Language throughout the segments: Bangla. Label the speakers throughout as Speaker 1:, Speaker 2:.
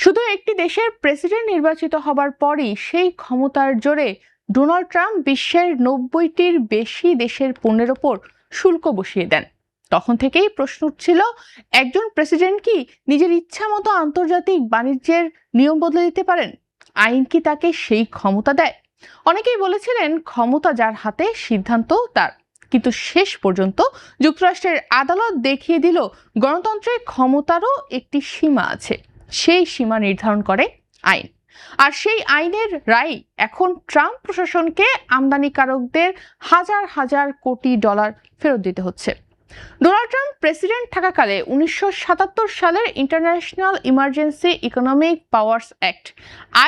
Speaker 1: শুধু একটি দেশের প্রেসিডেন্ট নির্বাচিত হবার পরই সেই ক্ষমতার জোরে ডোনাল্ড ট্রাম্প বিশ্বের 90টির বেশি দেশের পণ্যের ওপর শুল্ক বসিয়ে দেন। তখন থেকেই প্রশ্ন উঠছিল, একজন প্রেসিডেন্ট কি নিজের ইচ্ছা মতো আন্তর্জাতিক বাণিজ্যের নিয়ম বদলে দিতে পারেন? আইন কি তাকে সেই ক্ষমতা দেয়? অনেকেই বলেছিলেন ক্ষমতা যার হাতে সিদ্ধান্ত তার, কিন্তু শেষ পর্যন্ত যুক্তরাষ্ট্রের আদালত দেখিয়ে দিল গণতন্ত্রের ক্ষমতারও একটি সীমা আছে। সেই সীমা নির্ধারণ করে আইন। আর সেই আইনের রায় এখন ট্রাম্প প্রশাসনকে আমদানিকারকদের হাজার হাজার কোটি ডলার ফেরত দিতে হচ্ছে। ডোনাল্ড ট্রাম্প প্রেসিডেন্ট থাকাকালে 1977 সালের international emergency economic powers act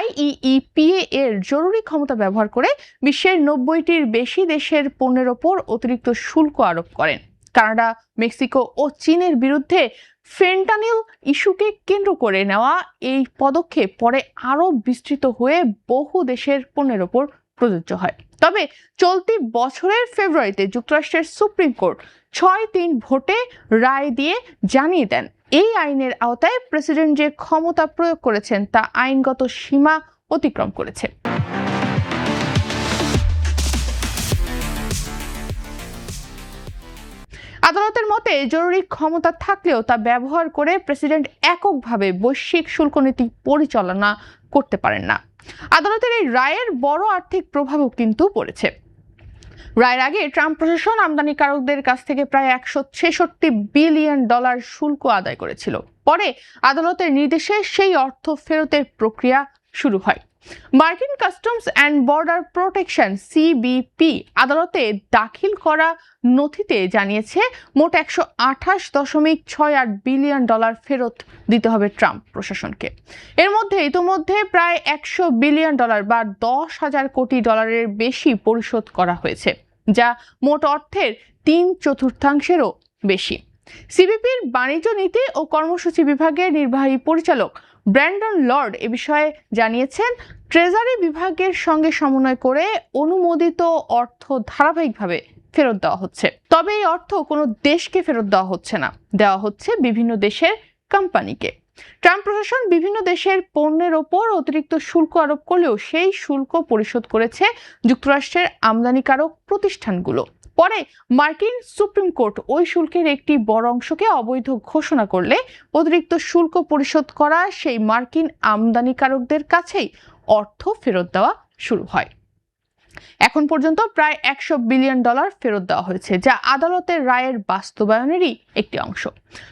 Speaker 1: IEEPA এর জরুরি ক্ষমতা ব্যবহার করে বিশ্বের 90টির বেশি দেশের পণ্যের ওপর অতিরিক্ত শুল্ক আরোপ করেন। কানাডা, মেক্সিকো ও চীনের বিরুদ্ধে ফেন্টানিল ইস্যুকে কেন্দ্র করে নেওয়া এই পদক্ষেপ পরে আরও বিস্তৃত হয়ে বহু দেশের পণ্যের ওপর প্রযোজ্য হয়। তবে চলতি বছরের ফেব্রুয়ারিতে যুক্তরাষ্ট্রের সুপ্রিম কোর্ট 6-3 ভোটে রায় দিয়ে জানিয়ে দেন, এই আইনের আওতায় প্রেসিডেন্ট যে ক্ষমতা প্রয়োগ করেছেন তা আইনগত সীমা অতিক্রম করেছে। আদালতের মতে জরুরি ক্ষমতা থাকলেও তা ব্যবহার করে প্রেসিডেন্ট এককভাবে বৈশ্বিক শুল্ক নীতি পরিচালনা করতে পারেন না। আদালতের এই রায়ের বড় আর্থিক প্রভাবও কিন্তু পড়েছে। রায়ের আগে ট্রাম্প প্রশাসন আমদানিকারকদের কাছ থেকে প্রায় 166 বিলিয়ন ডলার শুল্ক আদায় করেছিল। পরে আদালতের নির্দেশে সেই অর্থ ফেরতের প্রক্রিয়া শুরু হয়। মার্কিন customs and border protection CBP আদালতে দাখিল করা নথিতে জানিয়েছে মোট 128.68 বিলিয়ন ডলার ফেরত দিতে হবে ট্রাম্প প্রশাসনকে। এর মধ্যে ইতোমধ্যে প্রায় 100 বিলিয়ন ডলার বা 10,000 কোটি ডলারের বেশি পরিশোধ করা হয়েছে, যা মোট অর্থের 3/4 বেশি। CBPর বাণিজ্য নীতি ও কর্মসূচি বিভাগের নির্বাহী পরিচালক ব্র্যান্ডন লর্ড এ বিষয়ে জানিয়েছেন, ট্রেজারি বিভাগের সঙ্গে সমন্বয় করে অনুমোদিত অর্থ ধারাবাহিকভাবে ফেরত দেওয়া হচ্ছে। তবে এই অর্থ কোনো দেশকে ফেরত দেওয়া হচ্ছে না, দেওয়া হচ্ছে বিভিন্ন দেশের কোম্পানিকে। ট্রাম্প প্রশাসন বিভিন্ন দেশের পণ্যের ওপর অতিরিক্ত শুল্ক আরোপ করলেও সেই শুল্ক পরিশোধ করেছে যুক্তরাষ্ট্রের আমদানিকারক প্রতিষ্ঠানগুলো। পরে মার্কিন সুপ্রিম কোর্ট ওই শুল্কের একটি বড় অংশকে অবৈধ ঘোষণা করলে অতিরিক্ত শুল্ক পরিশোধ করা সেই মার্কিন আমদানিকারকদের কাছেই অর্থ ফেরত দেওয়া শুরু হয়। এখন পর্যন্ত প্রায় 100 বিলিয়ন ডলার ফেরত দেওয়া হয়েছে, যা আদালতের রায়ের বাস্তবায়নেরই একটি অংশ।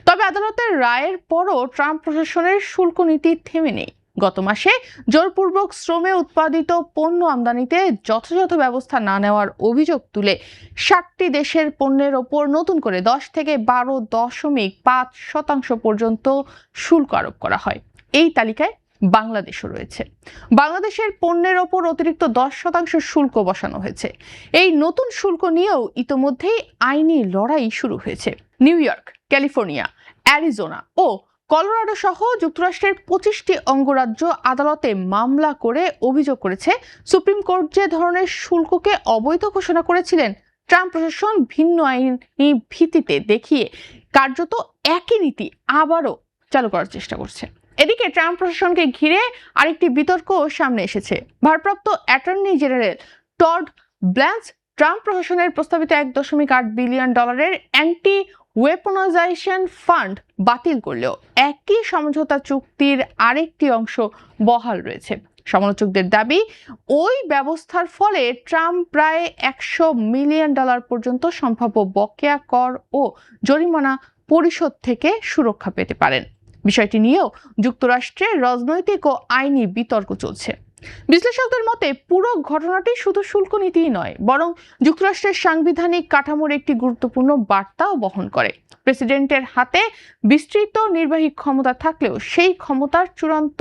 Speaker 1: তবে আদালতের রায়ের পরও ট্রাম্প প্রশাসনের শুল্ক নীতি থেমে নেই। গত মাসে জোরপূর্বক শ্রমে উৎপাদিত পণ্য আমদানিতে যথাযথ ব্যবস্থা না নেওয়ার অভিযোগ তুলে 60টি দেশের পণ্যের ওপর নতুন করে 10 থেকে 12.5% পর্যন্ত শুল্ক আরোপ করা হয়। এই তালিকায় বাংলাদেশও রয়েছে। বাংলাদেশের পণ্যের ওপর অতিরিক্ত 10% শুল্ক বসানো হয়েছে। এই নতুন শুল্ক নিয়েও ইতোমধ্যেই আইনি লড়াই শুরু হয়েছে। নিউ ইয়র্ক, ক্যালিফোর্নিয়া, অ্যারিজোনা ও কলোরাডো সহ যুক্তরাষ্ট্রের 25টি অঙ্গরাজ্য আদালতে মামলা করে অভিযোগ করেছে, সুপ্রিম কোর্ট যে ধরনের শুল্ককে অবৈধ ঘোষণা করেছিলেন, ট্রাম্প প্রশাসন ভিন্ন আইনি ভিত্তিতে দেখিয়ে কার্যত একই নীতি আবারও চালু করার চেষ্টা করছে। এদিকে ট্রাম্প প্রশাসনকে ঘিরে আরেকটি বিতর্ক সামনে এসেছে। ভারপ্রাপ্ত অ্যাটর্নি জেনারেল টড ব্ল্যান্স ট্রাম্প প্রশাসনের প্রস্তাবিত 1.8 বিলিয়ন ডলারের অ্যান্টি ওয়েপনাইজেশন ফান্ড বাতিল করলেও একই সমঝোতা চুক্তির আরেকটি অংশ বহাল রয়েছে। সমালোচকদের দাবি, ওই ব্যবস্থার ফলে ট্রাম্প প্রায় 100 মিলিয়ন ডলার পর্যন্ত সম্ভাব্য বকেয়া কর ও জরিমানা পরিশোধ থেকে সুরক্ষা পেতে পারেন। বিষয়টি নিয়েও যুক্তরাষ্ট্রের রাজনৈতিক ও আইনি বিতর্ক চলছে। বিশ্লেষকদের মতে পুরো ঘটনাটি শুধু শুল্ক নীতিই নয়, বরং যুক্তরাষ্ট্রের সাংবিধানিক কাঠামোর একটি গুরুত্বপূর্ণ বার্তাও বহন করে। প্রেসিডেন্টের হাতে বিস্তৃত নির্বাহী ক্ষমতা থাকলেও সেই ক্ষমতার চূড়ান্ত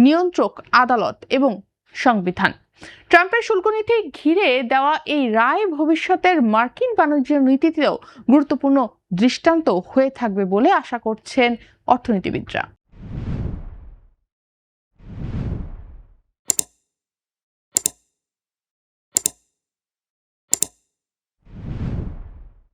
Speaker 1: নিয়ন্ত্রক আদালত এবং সংবিধান। ট্রাম্পের শুল্ক নীতি ঘিরে দেওয়া এই রায় ভবিষ্যতের মার্কিন বাণিজ্য নীতিতেও গুরুত্বপূর্ণ দৃষ্টান্ত হয়ে থাকবে বলে আশা করছেন অর্থনীতিবিদরা।